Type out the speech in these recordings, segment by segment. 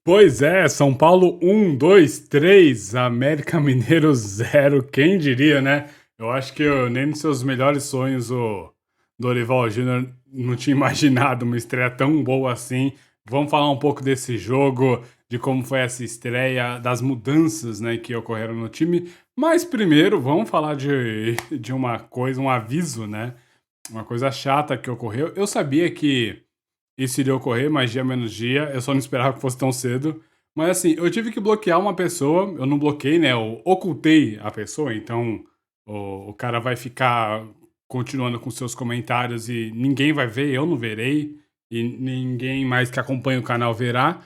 Pois é, São Paulo 1, 2, 3, América Mineiro 0. Quem diria, né? Eu acho que nem nos seus melhores sonhos o Dorival Júnior não tinha imaginado uma estreia tão boa assim. Vamos falar um pouco desse jogo, de como foi essa estreia, das mudanças, né, que ocorreram no time. Mas primeiro, vamos falar de uma coisa, um aviso, né? Uma coisa chata que ocorreu. Eu sabia que isso iria ocorrer mais dia menos dia, eu só não esperava que fosse tão cedo. Mas assim, eu tive que bloquear uma pessoa, eu não bloqueei, né? Eu ocultei a pessoa, então o cara vai ficar continuando com seus comentários e ninguém vai ver, eu não verei, e ninguém mais que acompanha o canal verá.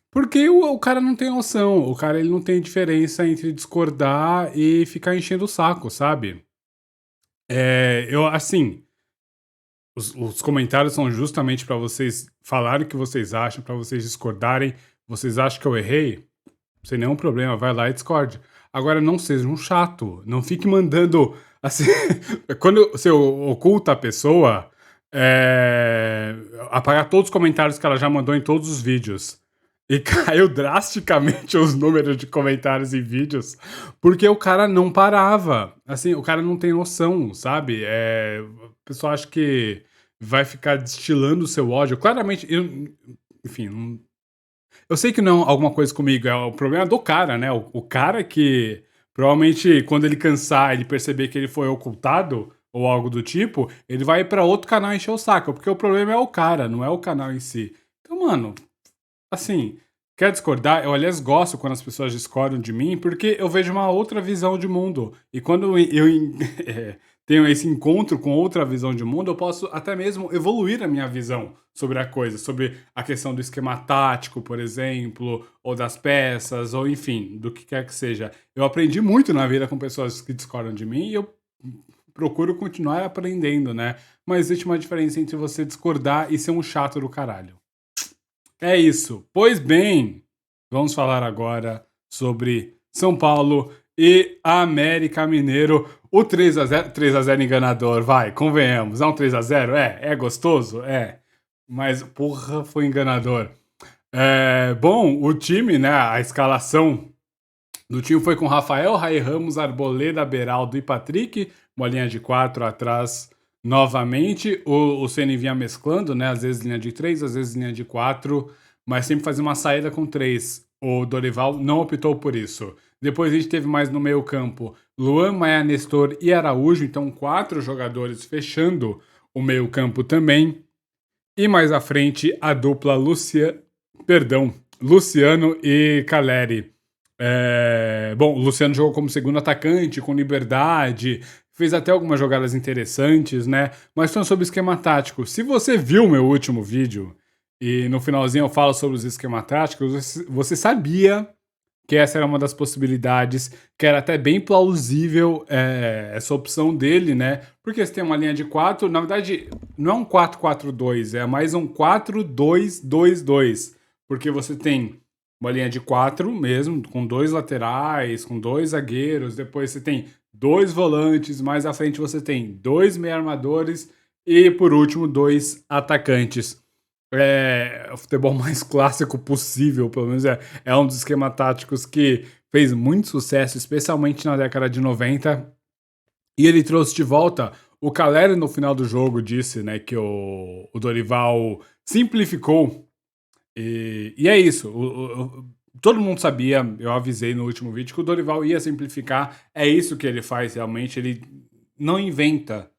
Porque o cara não tem noção, o cara ele não tem diferença entre discordar e ficar enchendo o saco, sabe? Eu, assim, os comentários são justamente para vocês falarem o que vocês acham, para vocês discordarem. Vocês acham que eu errei? Sem nenhum problema, vai lá e discorde. Agora, não seja um chato. Não fique mandando. Assim, quando você oculta a pessoa, apagar todos os comentários que ela já mandou em todos os vídeos. E caiu drasticamente os números de comentários e vídeos, porque o cara não parava. Assim, o cara não tem noção, sabe? O pessoal acha que vai ficar destilando o seu ódio. Claramente, enfim, eu sei que não é alguma coisa comigo, é o problema do cara, né? O cara que provavelmente quando ele cansar, ele perceber que ele foi ocultado ou algo do tipo, ele vai pra outro canal encher o saco, porque o problema é o cara, não é o canal em si. Então, mano, assim, quer discordar? Eu, aliás, gosto quando as pessoas discordam de mim, porque eu vejo uma outra visão de mundo. E quando tenho esse encontro com outra visão de mundo, eu posso até mesmo evoluir a minha visão sobre a coisa, sobre a questão do esquema tático, por exemplo, ou das peças, ou enfim, do que quer que seja. Eu aprendi muito na vida com pessoas que discordam de mim e eu procuro continuar aprendendo, né? Mas existe uma diferença entre você discordar e ser um chato do caralho. É isso. Pois bem, vamos falar agora sobre São Paulo e América Mineiro. O 3 a 0 enganador, vai, convenhamos. É um 3 a 0. É gostoso? É. Mas, porra, foi enganador. Bom, o time, né, a escalação do time foi com Rafael, Rai Ramos, Arboleda, Beraldo e Patrick, uma linha de 4 atrás novamente. O Ceni vinha mesclando, né? Às vezes linha de 3, às vezes linha de 4, mas sempre fazia uma saída com 3. O Dorival não optou por isso. Depois a gente teve mais no meio campo Luan, Maia, Nestor e Araújo, então 4 jogadores fechando o meio campo também. E mais à frente a dupla Luciano e Caleri. Bom, o Luciano jogou como segundo atacante, com liberdade, fez até algumas jogadas interessantes, né? Mas falando sobre esquema tático, se você viu meu último vídeo e no finalzinho eu falo sobre os esquemas táticos, você sabia que essa era uma das possibilidades, que era até bem plausível essa opção dele, né? Porque você tem uma linha de 4, na verdade, não é um 4-4-2, é mais um 4-2-2-2, porque você tem uma linha de 4 mesmo, com 2 laterais, com 2 zagueiros, depois você tem 2 volantes, mais à frente você tem 2 meia-armadores e, por último, 2 atacantes. O futebol mais clássico possível, pelo menos é um dos esquemas táticos que fez muito sucesso, especialmente na década de 90. E ele trouxe de volta o Caleri no final do jogo, disse, né, que o Dorival simplificou. E é isso. Todo mundo sabia, eu avisei no último vídeo, que o Dorival ia simplificar. É isso que ele faz realmente. Ele não inventa.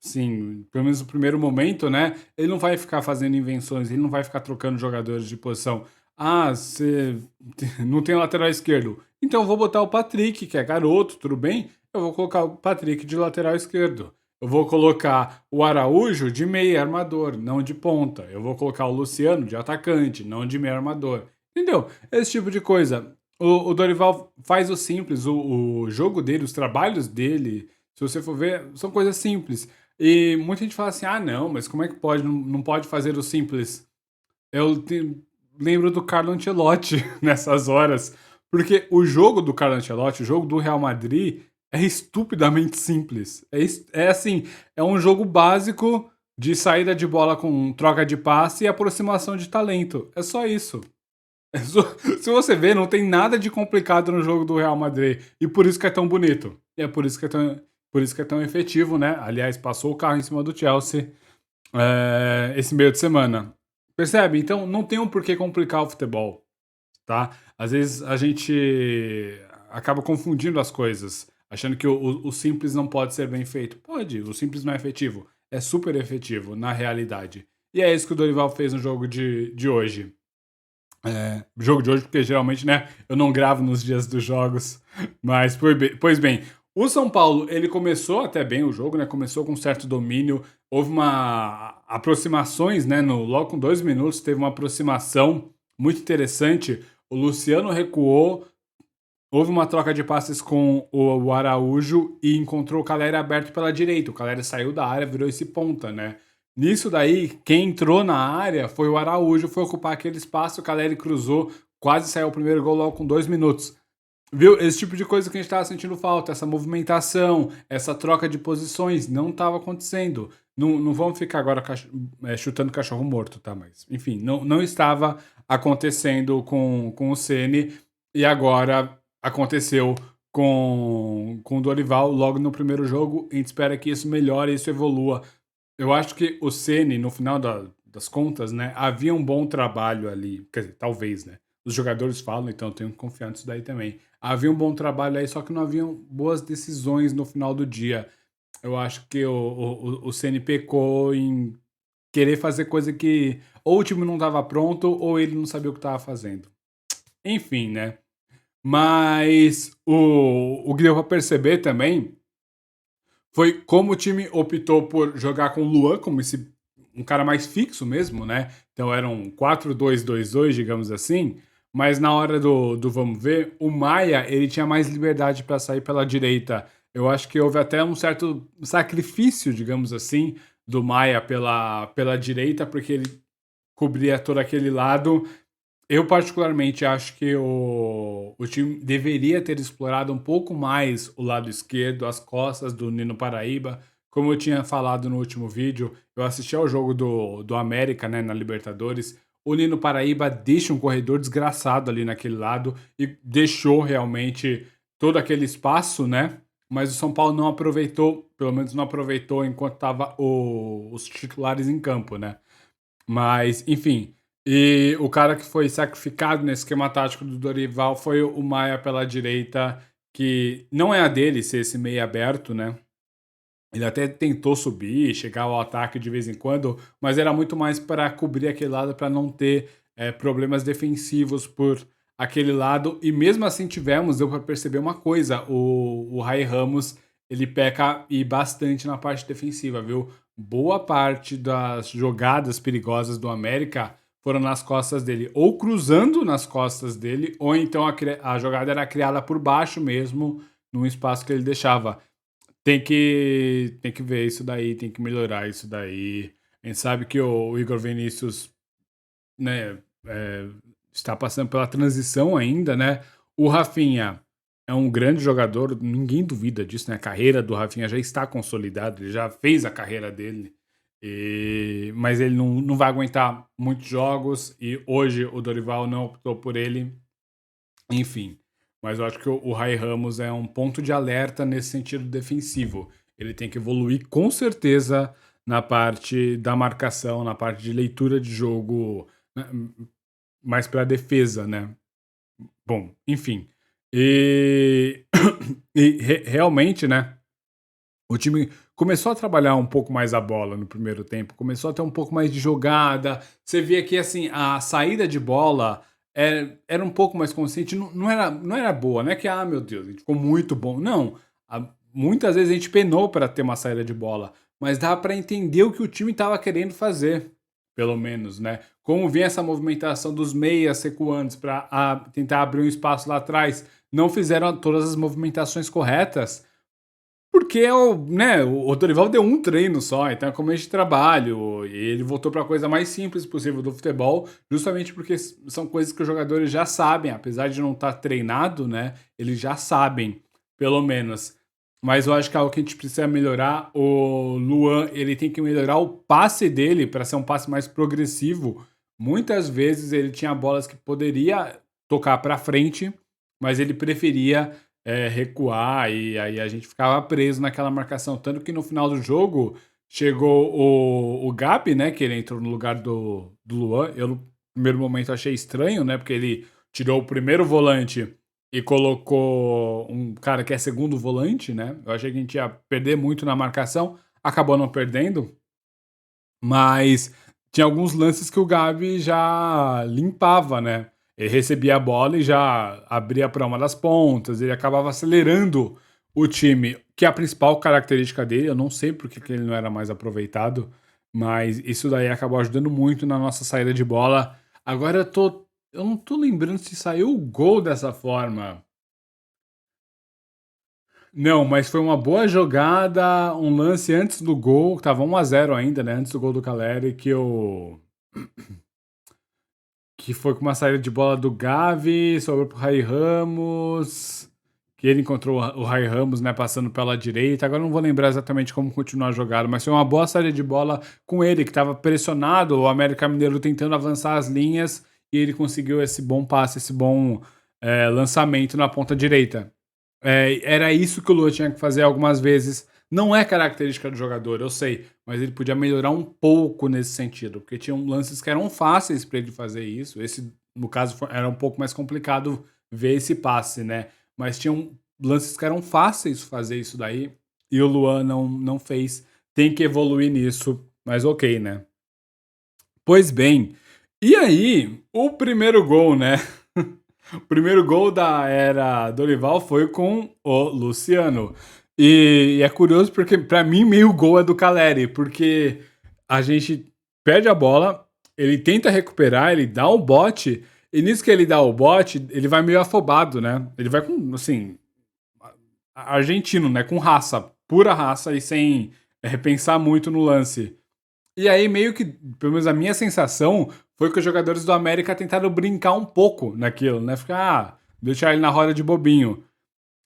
Sim, pelo menos no primeiro momento, né? Ele não vai ficar fazendo invenções, ele não vai ficar trocando jogadores de posição. Ah, você não tem lateral esquerdo. Então eu vou botar o Patrick, que é garoto, tudo bem? Eu vou colocar o Patrick de lateral esquerdo. Eu vou colocar o Araújo de meia armador, não de ponta. Eu vou colocar o Luciano de atacante, não de meia armador. Entendeu? Esse tipo de coisa. O Dorival faz o simples, o jogo dele, os trabalhos dele, se você for ver, são coisas simples. E muita gente fala assim: ah, não, mas como é que pode? Não pode fazer o simples. Lembro do Carlo Ancelotti nessas horas. Porque o jogo do Carlo Ancelotti, o jogo do Real Madrid, é estupidamente simples. É assim, é um jogo básico de saída de bola com troca de passe e aproximação de talento. É só isso. Se você ver, não tem nada de complicado no jogo do Real Madrid. E por isso que é tão bonito. E é por isso que é tão efetivo, né? Aliás, passou o carro em cima do Chelsea esse meio de semana. Percebe? Então não tem um porquê complicar o futebol, tá? Às vezes a gente acaba confundindo as coisas, achando que o simples não pode ser bem feito. Pode, o simples não é efetivo. É super efetivo na realidade. E é isso que o Dorival fez no jogo de hoje. Jogo de hoje, porque geralmente, né, eu não gravo nos dias dos jogos. Mas, pois bem, o São Paulo, ele começou até bem o jogo, né? Começou com um certo domínio. Houve uma aproximações, né? Logo com 2 minutos, teve uma aproximação muito interessante. O Luciano recuou, houve uma troca de passes com o Araújo e encontrou o Caleri aberto pela direita. O Caleri saiu da área, virou esse ponta, né? Nisso daí, quem entrou na área foi o Araújo, foi ocupar aquele espaço, o Caleri cruzou, quase saiu o primeiro gol logo com 2 minutos. Viu? Esse tipo de coisa que a gente estava sentindo falta, essa movimentação, essa troca de posições, não estava acontecendo. Não, não vamos ficar agora chutando cachorro morto, tá? Mas, enfim, não estava acontecendo com o Ceni e agora aconteceu com o Dorival logo no primeiro jogo. A gente espera que isso melhore, isso evolua. Eu acho que o Ceni, no final das contas, né, havia um bom trabalho ali. Quer dizer, talvez, né? Os jogadores falam, então eu tenho que confiar nisso daí também. Havia um bom trabalho aí, só que não haviam boas decisões no final do dia. Eu acho que o Ceni pecou em querer fazer coisa que ou o time não estava pronto ou ele não sabia o que estava fazendo. Enfim, né? Mas o que deu para perceber também foi como o time optou por jogar com o Luan como um cara mais fixo mesmo, né? Então era um 4-2-2-2, digamos assim. Mas na hora do vamos ver, o Maia ele tinha mais liberdade para sair pela direita. Eu acho que houve até um certo sacrifício, digamos assim, do Maia pela direita, porque ele cobria todo aquele lado. Eu, particularmente, acho que o time deveria ter explorado um pouco mais o lado esquerdo, as costas do Nino Paraíba. Como eu tinha falado no último vídeo, eu assisti ao jogo do América, né, na Libertadores. O Nino Paraíba deixa um corredor desgraçado ali naquele lado e deixou realmente todo aquele espaço, né? Mas o São Paulo não aproveitou, pelo menos não aproveitou enquanto estavam os titulares em campo, né? Mas, enfim. E o cara que foi sacrificado nesse esquema tático do Dorival foi o Maia pela direita, que não é a dele ser esse meio aberto, né? Ele até tentou subir, chegar ao ataque de vez em quando, mas era muito mais para cobrir aquele lado, para não ter problemas defensivos por aquele lado. E mesmo assim tivemos, deu para perceber uma coisa: o Rai Ramos ele peca e bastante na parte defensiva, viu? Boa parte das jogadas perigosas do América foram nas costas dele, ou cruzando nas costas dele, ou então a jogada era criada por baixo mesmo, num espaço que ele deixava. Tem que ver isso daí, tem que melhorar isso daí. A gente sabe que o Igor Vinícius, né, está passando pela transição ainda, né? O Rafinha é um grande jogador, ninguém duvida disso, né? A carreira do Rafinha já está consolidada, ele já fez a carreira dele. Mas ele não vai aguentar muitos jogos e hoje o Dorival não optou por ele. Enfim, mas eu acho que o Rai Ramos é um ponto de alerta nesse sentido defensivo. Ele tem que evoluir com certeza na parte da marcação, na parte de leitura de jogo, né, mais para defesa, né? Bom, enfim. E, realmente, né? O time começou a trabalhar um pouco mais a bola no primeiro tempo, começou a ter um pouco mais de jogada. Você via que assim, a saída de bola era um pouco mais consciente, não era boa, não é que, meu Deus, a gente ficou muito bom. Não, muitas vezes a gente penou para ter uma saída de bola, mas dava para entender o que o time estava querendo fazer, pelo menos, né? Como vinha essa movimentação dos meias recuantes para tentar abrir um espaço lá atrás, não fizeram todas as movimentações corretas porque o Dorival deu um treino só, então é começo de trabalho, e ele voltou para a coisa mais simples possível do futebol, justamente porque são coisas que os jogadores já sabem, apesar de não estar treinado, né? Eles já sabem, pelo menos. Mas eu acho que é algo que a gente precisa melhorar. O Luan, ele tem que melhorar o passe dele para ser um passe mais progressivo. muitas vezes ele tinha bolas que poderia tocar para frente, mas ele preferia recuar e aí a gente ficava preso naquela marcação. Tanto que no final do jogo chegou o Gabi, né? Que ele entrou no lugar do Luan. Eu, no primeiro momento, achei estranho, né? Porque ele tirou o primeiro volante e colocou um cara que é segundo volante, né? Eu achei que a gente ia perder muito na marcação, acabou não perdendo, mas tinha alguns lances que o Gabi já limpava, né? Ele recebia a bola e já abria para uma das pontas, ele acabava acelerando o time, que é a principal característica dele. Eu não sei por que ele não era mais aproveitado, mas isso daí acabou ajudando muito na nossa saída de bola. Agora eu não tô lembrando se saiu o gol dessa forma. Não, mas foi uma boa jogada, um lance antes do gol, tava 1-0 ainda, né? Antes do gol do Caleri, que foi com uma saída de bola do Gavi, sobrou pro Rai Ramos, que ele encontrou o Rai Ramos, né, passando pela direita. Agora eu não vou lembrar exatamente como continuar a jogada, mas foi uma boa saída de bola com ele, que estava pressionado, o América Mineiro tentando avançar as linhas, e ele conseguiu esse bom passe, esse bom lançamento na ponta direita. Era isso que o Lua tinha que fazer algumas vezes. Não é característica do jogador, eu sei, mas ele podia melhorar um pouco nesse sentido, porque tinham lances que eram fáceis para ele fazer isso. Esse, no caso, era um pouco mais complicado ver esse passe, né? Mas tinham lances que eram fáceis fazer isso daí e o Luan não fez. Tem que evoluir nisso, mas ok, né? Pois bem, e aí, o primeiro gol, né? O primeiro gol da era Dorival foi com o Luciano. E é curioso porque, pra mim, meio gol é do Caleri, porque a gente perde a bola, ele tenta recuperar, ele dá o bote, e nisso que ele dá o bote, ele vai meio afobado, né? Ele vai com, assim, argentino, né? Com raça, pura raça e sem repensar muito no lance. E aí, meio que, pelo menos a minha sensação, foi que os jogadores do América tentaram brincar um pouco naquilo, né? Ficar, deixar ele na roda de bobinho.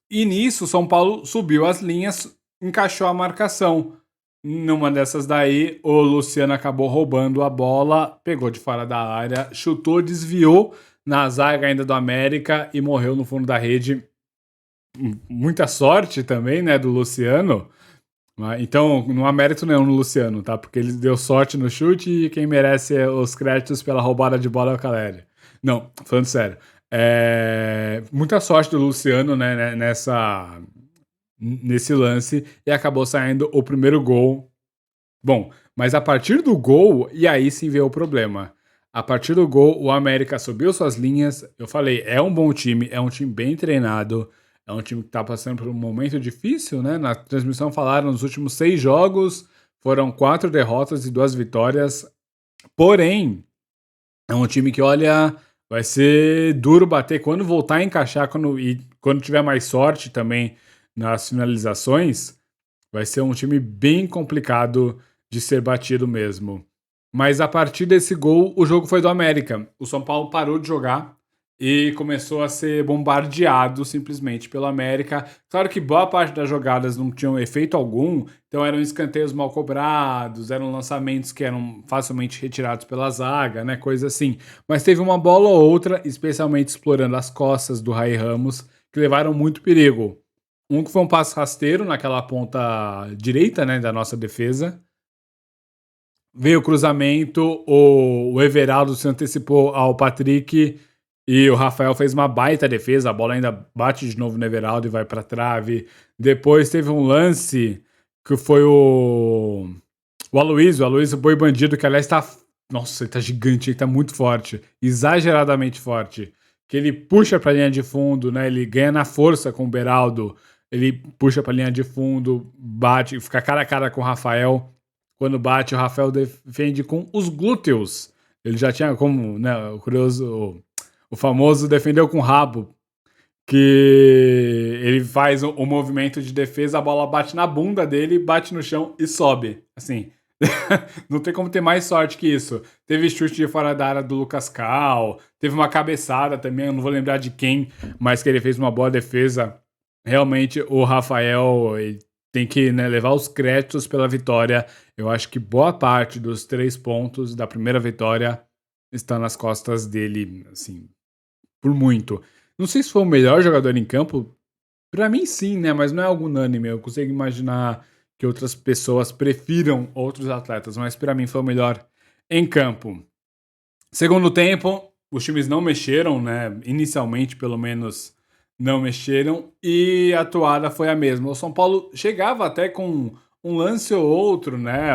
E nisso, o São Paulo subiu as linhas, encaixou a marcação. Numa dessas daí, o Luciano acabou roubando a bola, pegou de fora da área, chutou, desviou na zaga ainda do América e morreu no fundo da rede. Muita sorte também, né, do Luciano. Então, não há mérito nenhum no Luciano, tá? Porque ele deu sorte no chute e quem merece os créditos pela roubada de bola é o Caleri. Não, falando sério. Muita sorte do Luciano, né, nesse lance e acabou saindo o primeiro gol. Bom, mas a partir do gol, e aí sim veio o problema. A partir do gol, o América subiu suas linhas. Eu falei, é um bom time, é um time bem treinado, é um time que tá passando por um momento difícil, né? Na transmissão falaram nos últimos 6 jogos, foram 4 derrotas e 2 vitórias. Porém, é um time que, olha, vai ser duro bater quando voltar a encaixar e quando tiver mais sorte também nas finalizações. Vai ser um time bem complicado de ser batido mesmo. Mas a partir desse gol, o jogo foi do América. O São Paulo parou de jogar e começou a ser bombardeado simplesmente pelo América. Claro que boa parte das jogadas não tinham efeito algum, então eram escanteios mal cobrados, eram lançamentos que eram facilmente retirados pela zaga, né, coisa assim. Mas teve uma bola ou outra, especialmente explorando as costas do Rai Ramos, que levaram muito perigo. Um que foi um passe rasteiro naquela ponta direita, né, da nossa defesa. Veio o cruzamento, o Everaldo se antecipou ao Patrick e o Rafael fez uma baita defesa. A bola ainda bate de novo no Everaldo e vai para trave. Depois teve um lance que foi o Aloysio Boi Bandido, que aliás tá. Nossa, ele tá gigante, ele tá muito forte, exageradamente forte. Que ele puxa pra linha de fundo, né? Ele ganha na força com o Beraldo. Ele puxa pra linha de fundo, bate, fica cara a cara com o Rafael. Quando bate, o Rafael defende com os glúteos. Ele já tinha como, né, o curioso, o famoso defendeu com o rabo, que ele faz o movimento de defesa, a bola bate na bunda dele, bate no chão e sobe. Assim, não tem como ter mais sorte que isso. Teve chute de fora da área do Lucas Cal, teve uma cabeçada também, eu não vou lembrar de quem, mas que ele fez uma boa defesa. Realmente, o Rafael tem que, né, levar os créditos pela vitória. Eu acho que boa parte dos 3 pontos da primeira vitória está nas costas dele, assim, por muito. Não sei se foi o melhor jogador em campo. Pra mim, sim, né? Mas não é algo unânime. Eu consigo imaginar que outras pessoas prefiram outros atletas, mas pra mim foi o melhor em campo. Segundo tempo, os times não mexeram, né? Inicialmente, pelo menos, não mexeram e a atuada foi a mesma. O São Paulo chegava até com um lance ou outro, né?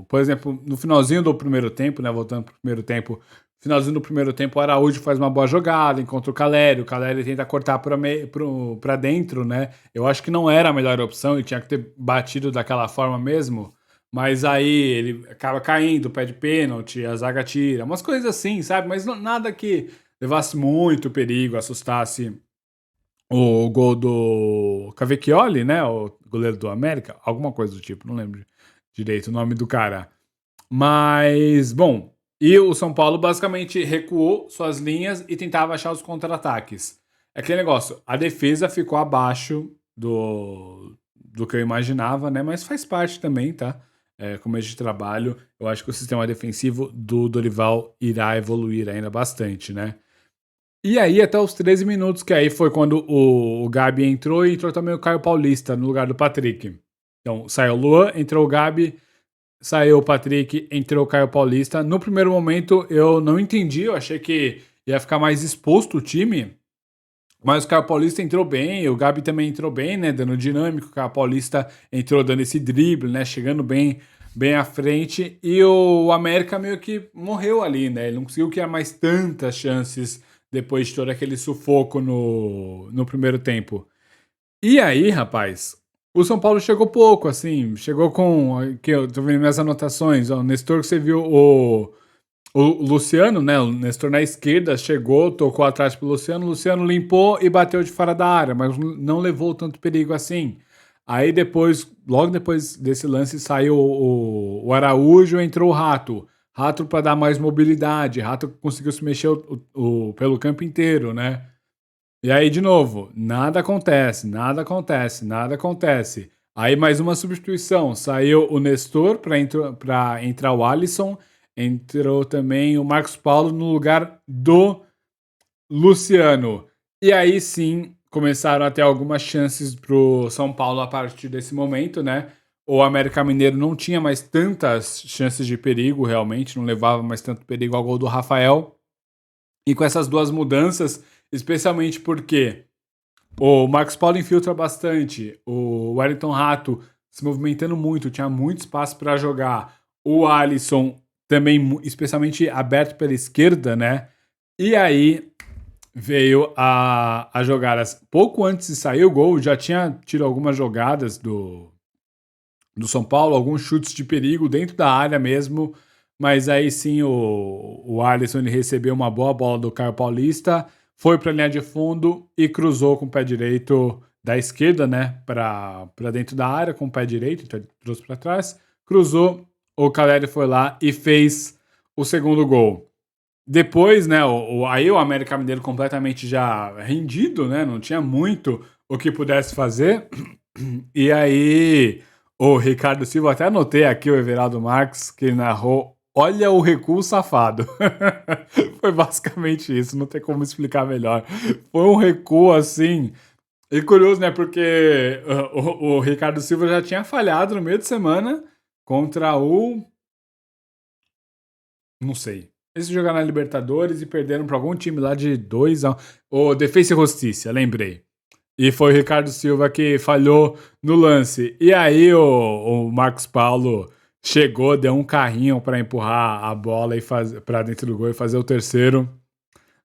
Por exemplo, no finalzinho do primeiro tempo, né? Voltando pro primeiro tempo, finalzinho do primeiro tempo, o Araújo faz uma boa jogada, encontra o Caleri tenta cortar para dentro, né? Eu acho que não era a melhor opção e tinha que ter batido daquela forma mesmo. Mas aí ele acaba caindo, pede pênalti, a zaga tira, umas coisas assim, sabe? Mas nada que levasse muito perigo, assustasse o gol do Cavecchioli, né? O goleiro do América, alguma coisa do tipo, não lembro direito o nome do cara. Mas, bom, e o São Paulo basicamente recuou suas linhas e tentava achar os contra-ataques. É aquele negócio, a defesa ficou abaixo do que eu imaginava, né? Mas faz parte também, tá? Como de trabalho, eu acho que o sistema defensivo do Dorival irá evoluir ainda bastante, né? E aí, até os 13 minutos, que aí foi quando o Gabi entrou e entrou também o Caio Paulista no lugar do Patrick. Então, saiu o Luan, entrou o Gabi, saiu o Patrick, entrou o Caio Paulista. No primeiro momento eu não entendi, eu achei que ia ficar mais exposto o time, mas o Caio Paulista entrou bem, o Gabi também entrou bem, né, dando dinâmico, o Caio Paulista entrou dando esse drible, né, chegando bem à frente, e o América meio que morreu ali, né, ele não conseguiu criar mais tantas chances depois de todo aquele sufoco no primeiro tempo. E aí, rapaz, o São Paulo chegou pouco, assim, chegou com. Aqui eu tô vendo minhas anotações, ó. O Nestor, que você viu o Luciano, né? O Nestor na esquerda chegou, tocou atrás pro Luciano, o Luciano limpou e bateu de fora da área, mas não levou tanto perigo assim. Aí depois, logo depois desse lance, saiu o Araújo, entrou o Rato. Rato para dar mais mobilidade. Rato conseguiu se mexer pelo campo inteiro, né? E aí, de novo, nada acontece, nada acontece, nada acontece. Aí, mais uma substituição. Saiu o Nestor para entrar o Alisson. Entrou também o Marcos Paulo no lugar do Luciano. E aí sim começaram a ter algumas chances pro São Paulo a partir desse momento, né? O América Mineiro não tinha mais tantas chances de perigo, realmente, não levava mais tanto perigo ao gol do Rafael. E com essas duas mudanças, especialmente porque o Marcos Paulo infiltra bastante, o Wellington Rato se movimentando muito, tinha muito espaço para jogar, o Alisson também, especialmente aberto pela esquerda, né? E aí veio a jogadas. Pouco antes de sair o gol, já tinha tido algumas jogadas do São Paulo, alguns chutes de perigo dentro da área mesmo, mas aí sim o Alisson ele recebeu uma boa bola do Caio Paulista, foi para a linha de fundo e cruzou com o pé direito da esquerda, né, para dentro da área com o pé direito, então ele trouxe para trás, cruzou, o Caleri foi lá e fez o segundo gol. Depois, né, aí o América Mineiro completamente já rendido, né, não tinha muito o que pudesse fazer. E aí o Ricardo Silva, até anotei aqui o Everaldo Marques, que narrou, olha o recuo safado. Foi basicamente isso, não tem como explicar melhor. Foi um recuo assim. E curioso, né? Porque o Ricardo Silva já tinha falhado no meio de semana contra o. Não sei. Eles jogaram na Libertadores e perderam para algum time lá de 2-1. O Defensa e Justiça, lembrei. E foi o Ricardo Silva que falhou no lance. E aí o Marcos Paulo chegou, deu um carrinho para empurrar a bola e para dentro do gol e fazer o terceiro.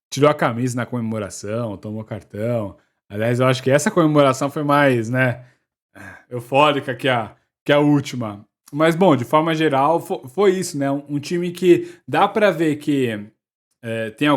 Tirou a camisa na comemoração, tomou cartão. Aliás, eu acho que essa comemoração foi mais, né, eufórica que a última. Mas, bom, de forma geral, foi isso, né? Um time que dá para ver que tem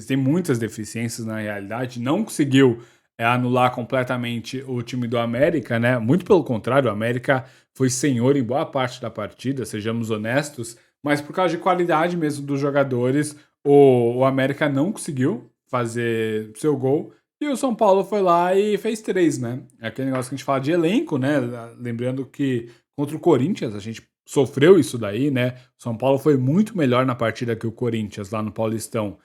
tem muitas deficiências na realidade, não conseguiu anular completamente o time do América, né? Muito pelo contrário, o América foi senhor em boa parte da partida, sejamos honestos, mas por causa de qualidade mesmo dos jogadores, o América não conseguiu fazer seu gol. E o São Paulo foi lá e fez três, né? É aquele negócio que a gente fala de elenco, né? Lembrando que contra o Corinthians a gente sofreu isso daí, né? O São Paulo foi muito melhor na partida que o Corinthians lá no Paulistão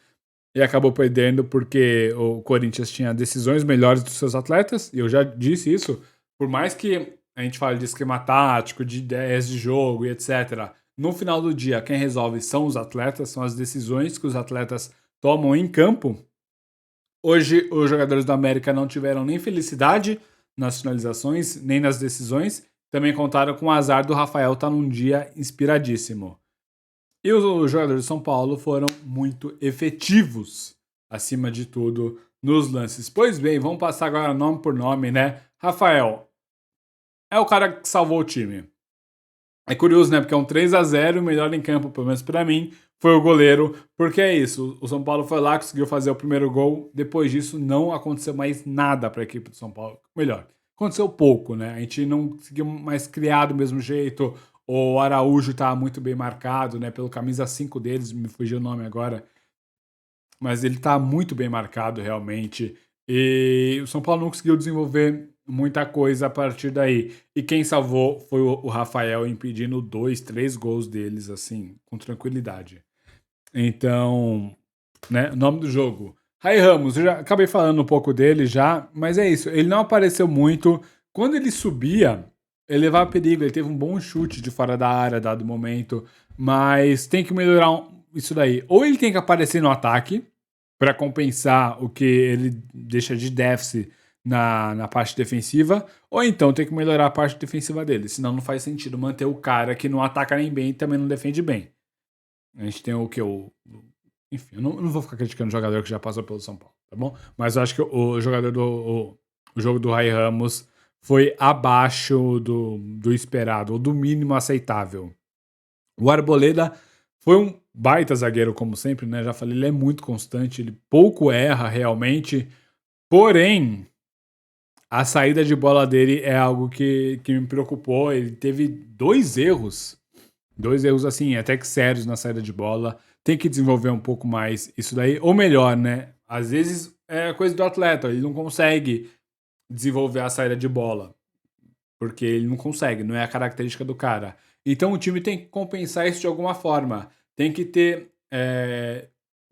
e acabou perdendo porque o Corinthians tinha decisões melhores dos seus atletas, e eu já disse isso, por mais que a gente fale de esquema tático, de ideias de jogo e etc. No final do dia, quem resolve são os atletas, são as decisões que os atletas tomam em campo. Hoje, os jogadores do América não tiveram nem felicidade nas finalizações, nem nas decisões. Também contaram com o azar do Rafael estar num dia inspiradíssimo. E os jogadores de São Paulo foram muito efetivos, acima de tudo, nos lances. Pois bem, vamos passar agora nome por nome, né? Rafael é o cara que salvou o time. É curioso, né? Porque é um 3-0, o melhor em campo, pelo menos pra mim, foi o goleiro. Porque é isso, o São Paulo foi lá, conseguiu fazer o primeiro gol. Depois disso, não aconteceu mais nada pra equipe do São Paulo. Melhor, aconteceu pouco, né? A gente não conseguiu mais criar do mesmo jeito. O Araújo tá muito bem marcado, né? Pelo camisa 5 deles, me fugiu o nome agora. Mas ele tá muito bem marcado, realmente. E o São Paulo não conseguiu desenvolver muita coisa a partir daí. E quem salvou foi o Rafael, impedindo 2, 3 gols deles, assim, com tranquilidade. Então, né, nome do jogo. Rai Ramos, eu já acabei falando um pouco dele já, mas é isso. Ele não apareceu muito. Quando ele subia, ele levava perigo. Ele teve um bom chute de fora da área, dado o momento. Mas tem que melhorar isso daí. Ou ele tem que aparecer no ataque, para compensar o que ele deixa de déficit na parte defensiva, ou então tem que melhorar a parte defensiva dele, senão não faz sentido manter o cara que não ataca nem bem e também não defende bem. A gente tem o que? Enfim, eu não vou ficar criticando o jogador que já passou pelo São Paulo, tá bom? Mas eu acho que o jogador o jogo do Rai Ramos foi abaixo do esperado, ou do mínimo aceitável. O Arboleda foi um baita zagueiro, como sempre, né? Já falei, ele é muito constante, ele pouco erra realmente. Porém, a saída de bola dele é algo que me preocupou. Ele teve dois erros assim, até que sérios na saída de bola. Tem que desenvolver um pouco mais isso daí, ou melhor, né? Às vezes é coisa do atleta, ele não consegue desenvolver a saída de bola, porque ele não consegue, não é a característica do cara. Então o time tem que compensar isso de alguma forma. Tem que ter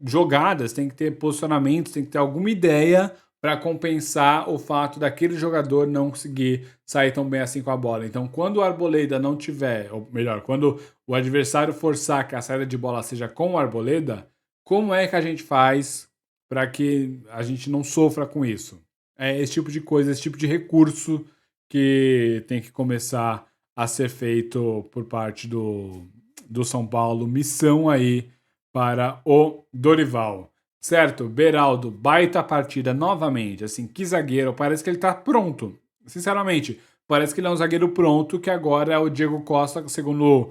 jogadas, tem que ter posicionamentos, tem que ter alguma ideia para compensar o fato daquele jogador não conseguir sair tão bem assim com a bola. Então, quando o Arboleda não tiver, ou melhor, quando o adversário forçar que a saída de bola seja com o Arboleda, como é que a gente faz para que a gente não sofra com isso? É esse tipo de coisa, esse tipo de recurso que tem que começar a ser feito por parte do São Paulo. Missão aí para o Dorival. Certo, Beraldo, baita partida novamente. Assim, que zagueiro, parece que ele tá pronto. Sinceramente, parece que ele é um zagueiro pronto, que agora é o Diego Costa, segundo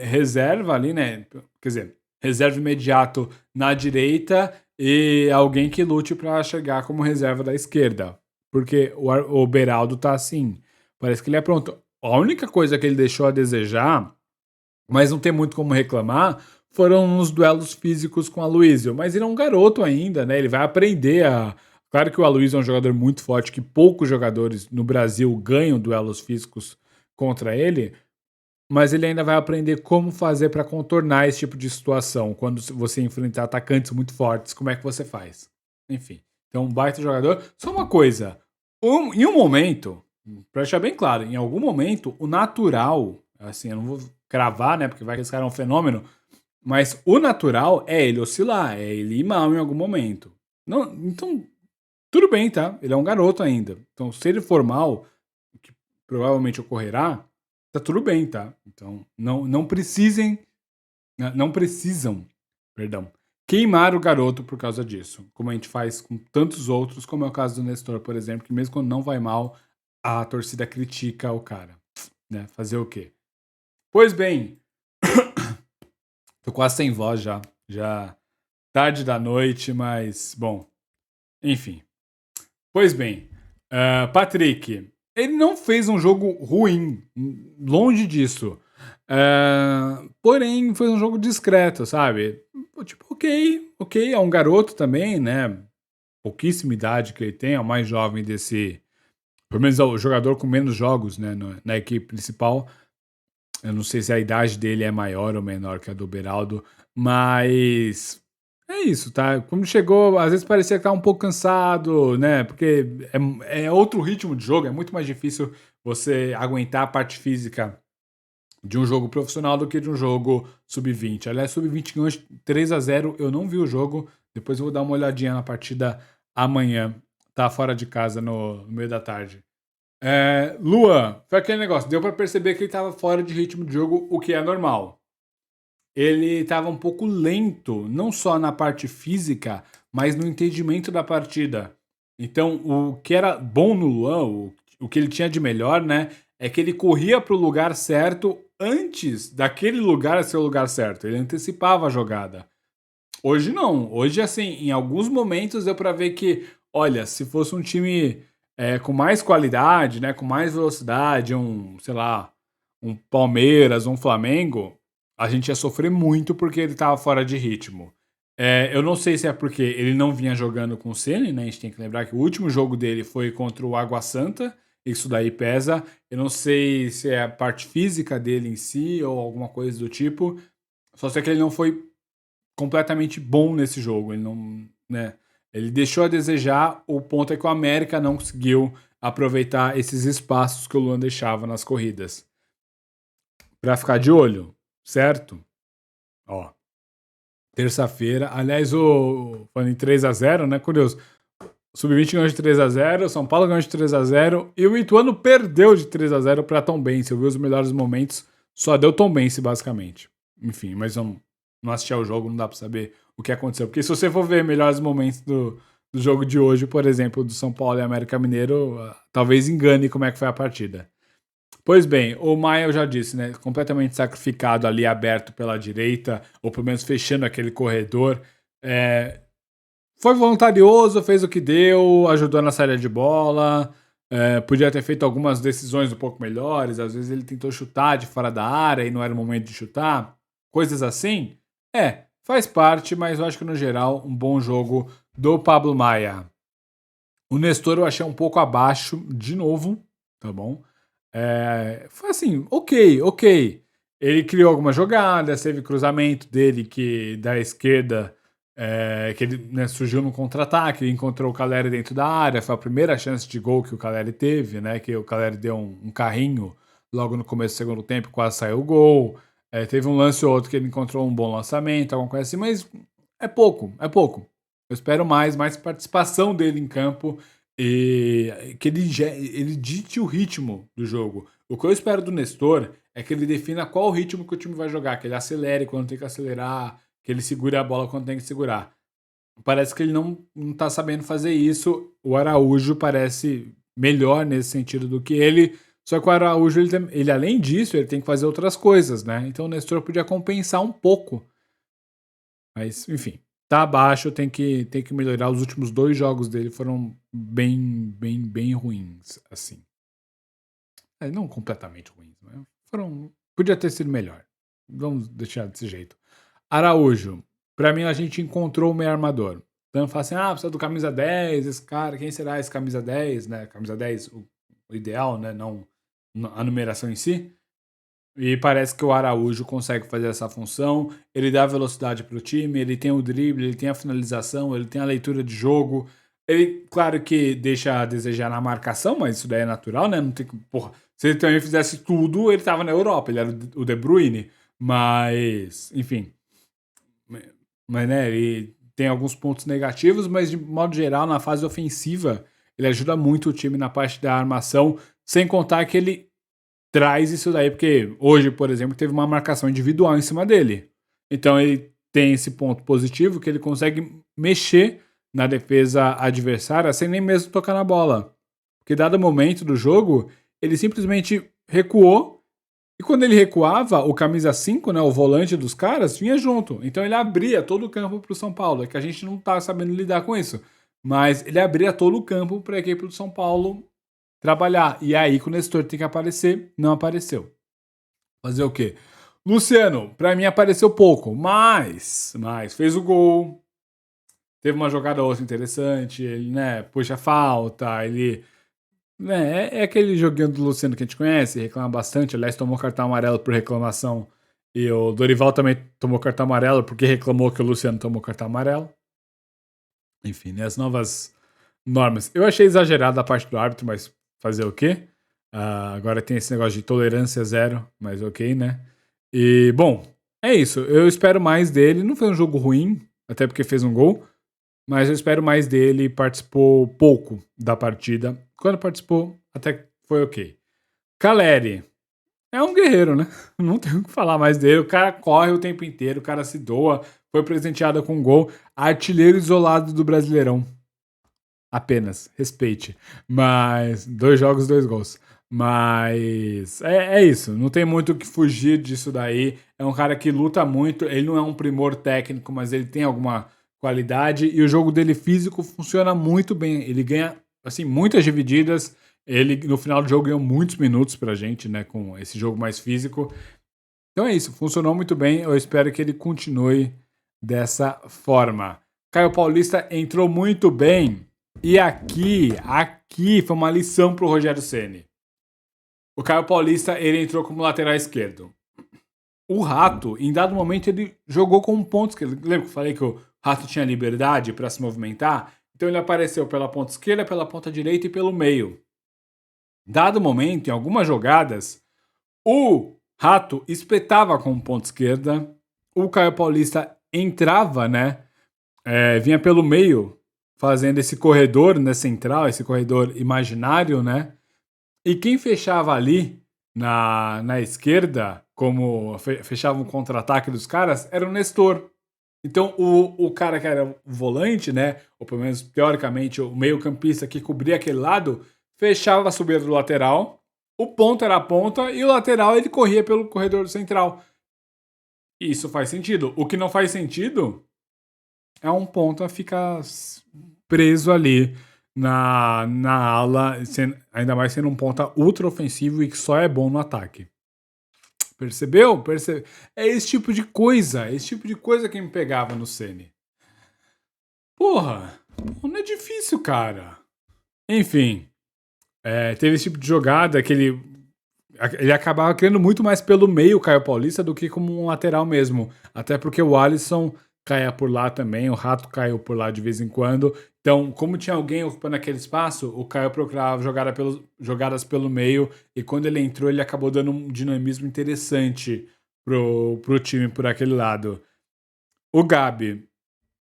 reserva ali, né? Quer dizer, reserva imediato na direita e alguém que lute para chegar como reserva da esquerda. Porque o Beraldo tá assim, parece que ele é pronto. A única coisa que ele deixou a desejar, mas não tem muito como reclamar, foram nos duelos físicos com o Aloysio. Mas ele é um garoto ainda, né? Ele vai aprender a. Claro que o Aloysio é um jogador muito forte, que poucos jogadores no Brasil ganham duelos físicos contra ele, mas ele ainda vai aprender como fazer para contornar esse tipo de situação. Quando você enfrentar atacantes muito fortes, como é que você faz? Enfim, então um baita jogador. Só uma coisa, em um momento, para deixar bem claro, em algum momento, o natural, assim, eu não vou cravar, né, porque vai que esse cara é um fenômeno, mas o natural é ele oscilar, é ele ir mal em algum momento. Não, então, tudo bem, tá? Ele é um garoto ainda. Então, se ele for mal, o que provavelmente ocorrerá, tá tudo bem, tá? Então, não precisem, não precisam, perdão, queimar o garoto por causa disso, como a gente faz com tantos outros, como é o caso do Nestor, por exemplo, que mesmo quando não vai mal, a torcida critica o cara, né? Fazer o quê? Pois bem, tô quase sem voz já tarde da noite, mas bom, enfim. Pois bem, Patrick, ele não fez um jogo ruim, longe disso. Porém, foi um jogo discreto, sabe? Tipo, ok, é um garoto também, né? Pouquíssima idade que ele tem, é o mais jovem desse. Pelo menos é o jogador com menos jogos, né? Na equipe principal. Eu não sei se a idade dele é maior ou menor que a do Beraldo, mas é isso, tá? Quando chegou, às vezes parecia que tava um pouco cansado, né? Porque é outro ritmo de jogo, é muito mais difícil você aguentar a parte física de um jogo profissional do que de um jogo sub-20. Aliás, sub-20 ganhou 3-0, eu não vi o jogo, depois eu vou dar uma olhadinha na partida amanhã. Tá fora de casa no meio da tarde. Luan, foi aquele negócio, deu pra perceber que ele tava fora de ritmo de jogo, o que é normal. Ele tava um pouco lento, não só na parte física, mas no entendimento da partida. Então, o que era bom no Luan, o que ele tinha de melhor, né, é que ele corria pro lugar certo antes daquele lugar ser o lugar certo. Ele antecipava a jogada. Hoje não. Hoje, assim, em alguns momentos deu pra ver que, olha, se fosse um time com mais qualidade, né, com mais velocidade, sei lá, um Palmeiras, um Flamengo, a gente ia sofrer muito porque ele tava fora de ritmo. Eu não sei se é porque ele não vinha jogando com o Ceni, né? A gente tem que lembrar que o último jogo dele foi contra o Água Santa, isso daí pesa. Eu não sei se é a parte física dele em si ou alguma coisa do tipo. Só sei que ele não foi completamente bom nesse jogo. Ele não, né? Ele deixou a desejar. O ponto é que o América não conseguiu aproveitar esses espaços que o Luan deixava nas corridas. Para ficar de olho, certo? Ó, terça-feira. Aliás, falando em 3-0, né? Curioso. O Sub-20 ganhou de 3-0, o São Paulo ganhou de 3-0 e o Ituano perdeu de 3-0 para Tombense. Eu vi os melhores momentos, só deu Tombense, basicamente. Enfim, mas eu não assisti ao jogo, não dá para saber o que aconteceu. Porque se você for ver melhores momentos do jogo de hoje, por exemplo, do São Paulo e América Mineiro, talvez engane como é que foi a partida. Pois bem, o Maia eu já disse, né? Completamente sacrificado ali, aberto pela direita, ou pelo menos fechando aquele corredor. Foi voluntarioso, fez o que deu, ajudou na saída de bola. Podia ter feito algumas decisões um pouco melhores. Às vezes ele tentou chutar de fora da área e não era o momento de chutar. Coisas assim. Faz parte, mas eu acho que no geral, um bom jogo do Pablo Maia. O Nestor eu achei um pouco abaixo, de novo, tá bom? Foi assim, ok, ok. Ele criou algumas jogadas, teve cruzamento dele que da esquerda, que ele, né, surgiu no contra-ataque, encontrou o Caleri dentro da área, foi a primeira chance de gol que o Caleri teve, né? Que o Caleri deu um carrinho logo no começo do segundo tempo, quase saiu o gol. Teve um lance ou outro que ele encontrou um bom lançamento, alguma coisa assim, mas é pouco, é pouco. Eu espero mais participação dele em campo e que ele dite o ritmo do jogo. O que eu espero do Nestor é que ele defina qual o ritmo que o time vai jogar, que ele acelere quando tem que acelerar, que ele segure a bola quando tem que segurar. Parece que ele não tá sabendo fazer isso. O Araújo parece melhor nesse sentido do que ele. Só que o Araújo, ele além disso, ele tem que fazer outras coisas, né? Então o Nestor podia compensar um pouco. Mas, enfim, tá abaixo, tem que melhorar. Os últimos 2 jogos dele foram bem ruins, assim. Não completamente ruins, mas foram. Podia ter sido melhor. Vamos deixar desse jeito. Araújo, pra mim a gente encontrou o meio armador. Então fala assim: precisa do camisa 10, esse cara, quem será esse camisa 10, né? Camisa 10, o ideal, né? Não a numeração em si. E parece que o Araújo consegue fazer essa função. Ele dá velocidade para o time, ele tem o drible, ele tem a finalização, ele tem a leitura de jogo. Ele, claro que deixa a desejar na marcação, mas isso daí é natural, né? Não tem que. Porra, se ele também fizesse tudo, ele tava na Europa, ele era o De Bruyne. Mas, enfim. Mas, né, ele tem alguns pontos negativos, mas de modo geral, na fase ofensiva, ele ajuda muito o time na parte da armação, sem contar que ele traz isso daí, porque hoje, por exemplo, teve uma marcação individual em cima dele. Então ele tem esse ponto positivo que ele consegue mexer na defesa adversária sem nem mesmo tocar na bola. Porque dado momento do jogo, ele simplesmente recuou e quando ele recuava, o camisa 5, né, o volante dos caras, vinha junto. Então ele abria todo o campo para o São Paulo. É que a gente não tá sabendo lidar com isso. Mas ele abria todo o campo para a equipe do São Paulo trabalhar. E aí que o Nestor tem que aparecer, não apareceu. Fazer o quê? Luciano, pra mim apareceu pouco, mas fez o gol. Teve uma jogada outra interessante, ele, né, puxa a falta, ele É aquele joguinho do Luciano que a gente conhece, reclama bastante. Aliás, tomou cartão amarelo por reclamação. E o Dorival também tomou cartão amarelo porque reclamou que o Luciano tomou cartão amarelo. Enfim, né, as novas normas. Eu achei exagerado a parte do árbitro, mas fazer o quê? Agora tem esse negócio de tolerância zero, mas ok, né? E, bom, é isso. Eu espero mais dele. Não foi um jogo ruim, até porque fez um gol. Mas eu espero mais dele. Participou pouco da partida. Quando participou, até que foi ok. Caleri é um guerreiro, né? Não tenho o que falar mais dele. O cara corre o tempo inteiro, o cara se doa. Foi presenteado com um gol. Artilheiro isolado do Brasileirão. Apenas, respeite. Mas 2 jogos, 2 gols. Mas é isso. Não tem muito o que fugir disso daí. É um cara que luta muito. Ele não é um primor técnico, mas ele tem alguma qualidade. E o jogo dele físico funciona muito bem. Ele ganha assim muitas divididas. Ele no final do jogo ganhou muitos minutos pra gente, né? Com esse jogo mais físico. Então é isso. Funcionou muito bem. Eu espero que ele continue dessa forma. Caio Paulista entrou muito bem. E aqui foi uma lição pro Rogério Ceni. O Caio Paulista, ele entrou como lateral esquerdo. O Rato, em dado momento, ele jogou com um ponto esquerdo. Lembra que eu falei que o Rato tinha liberdade para se movimentar? Então ele apareceu pela ponta esquerda, pela ponta direita e pelo meio. Dado momento, em algumas jogadas, o Rato espetava com ponta esquerda, o Caio Paulista entrava, né? Vinha pelo meio, fazendo esse corredor, né, central, esse corredor imaginário, né? E quem fechava ali na esquerda, como fechava um contra-ataque dos caras, era o Nestor. Então o cara que era o volante, né? Ou pelo menos teoricamente o meio-campista que cobria aquele lado, fechava a subida do lateral, o ponta era a ponta e o lateral ele corria pelo corredor central. Isso faz sentido. O que não faz sentido é um ponta ficar preso ali na ala, ainda mais sendo um ponta ultra ofensivo e que só é bom no ataque. Percebeu? É esse tipo de coisa que me pegava no Ceni. Porra, não é difícil, cara. Enfim, teve esse tipo de jogada que ele acabava criando muito mais pelo meio o Caio Paulista do que como um lateral mesmo. Até porque o Alisson caia por lá também, o Rato caiu por lá de vez em quando. Então, como tinha alguém ocupando aquele espaço, o Caio procurava jogadas pelo meio e quando ele entrou, ele acabou dando um dinamismo interessante pro time por aquele lado. O Gabi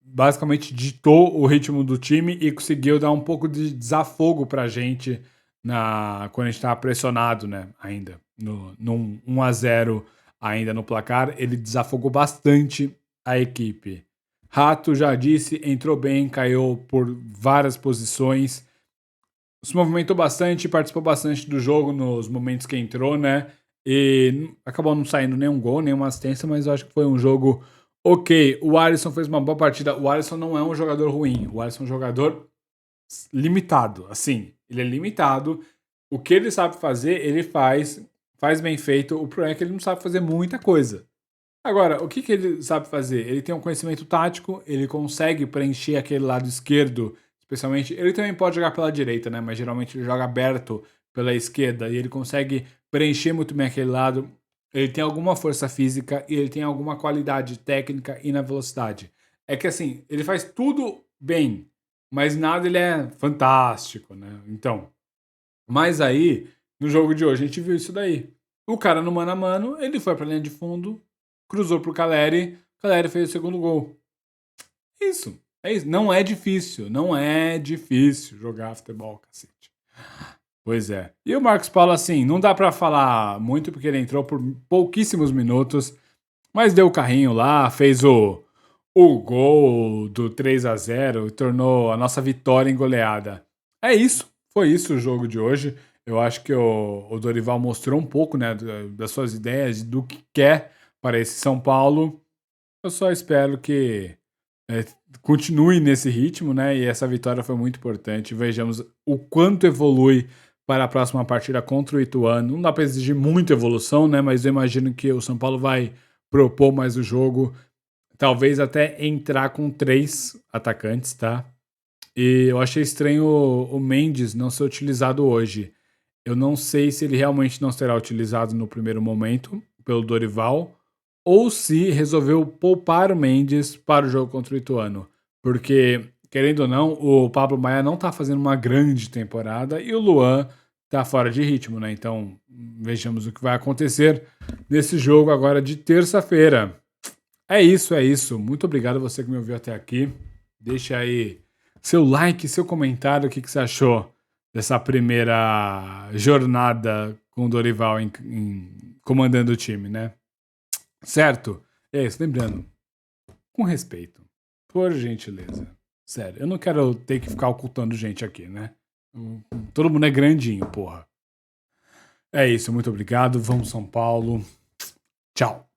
basicamente ditou o ritmo do time e conseguiu dar um pouco de desafogo pra gente quando a gente estava pressionado, né? Ainda no 1-0 ainda no placar, ele desafogou bastante a equipe. Rato, já disse, entrou bem, caiu por várias posições, se movimentou bastante, participou bastante do jogo nos momentos que entrou, né? E acabou não saindo nenhum gol, nenhuma assistência, mas eu acho que foi um jogo ok. O Alisson fez uma boa partida. O Alisson não é um jogador ruim, o Alisson é um jogador limitado, assim, ele é limitado. O que ele sabe fazer, ele faz bem feito. O problema é que ele não sabe fazer muita coisa. Agora, o que ele sabe fazer? Ele tem um conhecimento tático, ele consegue preencher aquele lado esquerdo, especialmente. Ele também pode jogar pela direita, né? Mas geralmente ele joga aberto pela esquerda e ele consegue preencher muito bem aquele lado. Ele tem alguma força física e ele tem alguma qualidade técnica e na velocidade. É que assim, ele faz tudo bem, mas nada ele é fantástico, né? Então, mas aí, no jogo de hoje, a gente viu isso daí. O cara no mano a mano, ele foi pra linha de fundo, cruzou pro Caleri, Caleri fez o segundo gol. Isso, é isso. Não é difícil jogar futebol, cacete. Pois é. E o Marcos Paulo, assim, não dá pra falar muito porque ele entrou por pouquíssimos minutos, mas deu o carrinho lá, fez o gol do 3-0 e tornou a nossa vitória em goleada. É isso, foi isso o jogo de hoje. Eu acho que o Dorival mostrou um pouco, né, das suas ideias, do que quer para esse São Paulo. Eu só espero que é, continue nesse ritmo, né? E essa vitória foi muito importante. Vejamos o quanto evolui para a próxima partida contra o Ituano. Não dá para exigir muita evolução, né? Mas eu imagino que o São Paulo vai propor mais o jogo. Talvez até entrar com 3 atacantes, tá? E eu achei estranho o Mendes não ser utilizado hoje. Eu não sei se ele realmente não será utilizado no primeiro momento pelo Dorival ou se resolveu poupar o Mendes para o jogo contra o Ituano. Porque, querendo ou não, o Pablo Maia não tá fazendo uma grande temporada e o Luan tá fora de ritmo, né? Então, vejamos o que vai acontecer nesse jogo agora de terça-feira. É isso, é isso. Muito obrigado a você que me ouviu até aqui. Deixa aí seu like, seu comentário, o que você achou dessa primeira jornada com o Dorival comandando o time, né? Certo? É isso, lembrando, com respeito, por gentileza. Sério, eu não quero ter que ficar ocultando gente aqui, né? Todo mundo é grandinho, porra. É isso, muito obrigado. Vamos São Paulo. Tchau.